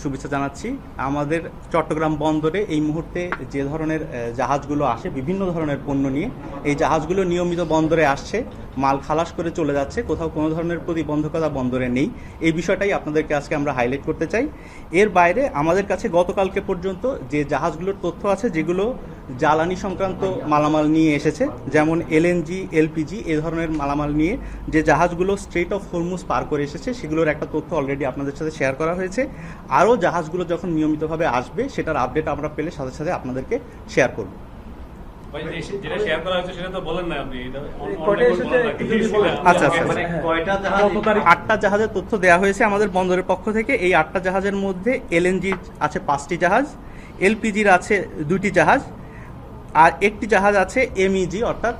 শুভেচ্ছা জানাচ্ছি। আমাদের চট্টগ্রাম বন্দরে এই মুহূর্তে যে ধরনের জাহাজগুলো আসে বিভিন্ন ধরনের পণ্য নিয়ে, এই জাহাজগুলো নিয়মিত বন্দরে আসছে, মাল খালাস করে চলে যাচ্ছে, কোথাও কোনো ধরনের প্রতিবন্ধকতা বন্দরে নেই। এই বিষয়টাই আপনাদেরকে আজকে আমরা হাইলাইট করতে চাই। এর বাইরে আমাদের কাছে গতকালকে পর্যন্ত যে জাহাজগুলোর তথ্য আছে, যেগুলো জ্বালানি সংক্রান্ত মালামাল নিয়ে এসেছে, যেমন এলএনজি, এলপিজি এই ধরনের মালামাল নিয়ে যে জাহাজগুলো স্ট্রেট অফ হরমুজ পার করে এসেছে, সেগুলোর একটা তথ্য অলরেডি আপনাদের সাথে শেয়ার করা হয়েছে। আরও জাহাজগুলো যখন নিয়মিতভাবে আসবে, সেটার আপডেট আমরা পেলে সাথে সাথে আপনাদেরকে শেয়ার করব। আচ্ছা, 8টা জাহাজের তথ্য দেওয়া হয়েছে আমাদের বন্দরের পক্ষ থেকে। এই 8টা জাহাজের মধ্যে এলএনজি আছে 5টি জাহাজ, এলপিজির আছে 2টি জাহাজ, আর একটি জাহাজ আছে এমইজি অর্থাৎ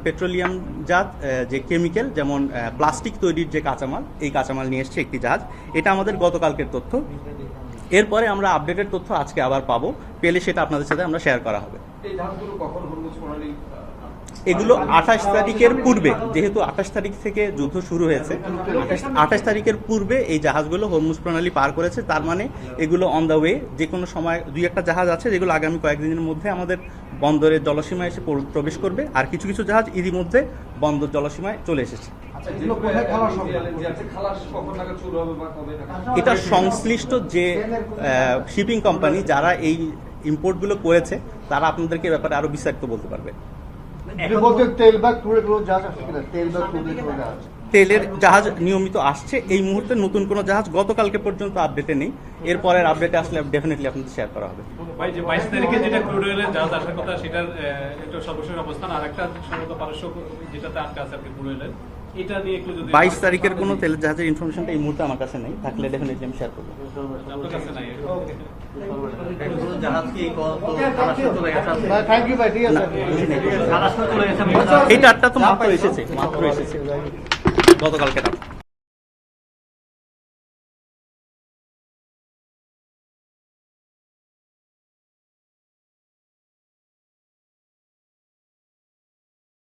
পেট্রোলিয়াম জাত যে কেমিক্যাল, যেমন প্লাস্টিক তৈরির যে কাঁচামাল, এই কাঁচামাল নিয়ে এসছে একটি জাহাজ। এটা আমাদের গতকালকের তথ্য। এরপরে আমরা আপডেটের তথ্য আজকে আবার পাবো, পেলে সেটা আপনাদের সাথে আমরা শেয়ার করা হবে। এগুলো 28 তারিখের পূর্বে, যেহেতু 28 তারিখ থেকে যুদ্ধ শুরু হয়েছে, 28 তারিখের পূর্বে এই জাহাজগুলো হরমুজ প্রণালী পার করেছে। তার মানে এগুলো অন দ্য ওয়ে। যে কোনো সময় 2-1টা জাহাজ আছে যেগুলো আগামী কয়েকদিনের মধ্যে আমাদের বন্দরের জলসীমায় এসে প্রবেশ করবে, আর কিছু কিছু জাহাজ ইতিমধ্যে বন্দর জলসীমায় চলে এসেছে। এটা সংশ্লিষ্ট যে শিপিং কোম্পানি যারা এই ইম্পোর্টগুলো করেছে, তারা আপনাদেরকে ব্যাপারে আরো বিস্তারিত বলতে পারবে। তেলের জাহাজ নিয়মিত আসছে। এই মুহূর্তে নতুন কোনো জাহাজ গতকালকে পর্যন্ত আপডেটে নেই। এরপরের আপডেটে আসলে ডেফিনেটলি আপনাদের শেয়ার করা হবে। ভাই, যে 22 তারিখে যেটা ক্রুড অয়েলের জাহাজ আসার কথা, সেটার একটা সর্বশেষ অবস্থান, আর একটা সম্ভবত 500 যেটাতে আটকা আছে আপনি ক্রুড অয়েলের, এটা নিয়ে একটু যদি 22 তারিখের কোনো তেলের জাহাজের ইনফরমেশনটা এই মুহূর্তে আমার কাছে নেই, থাকলে ডেফিনেটলি আমি শেয়ার করবো। আপনার কাছে নাই? এই 8টা তো মাত্র এসেছে গতকালকে।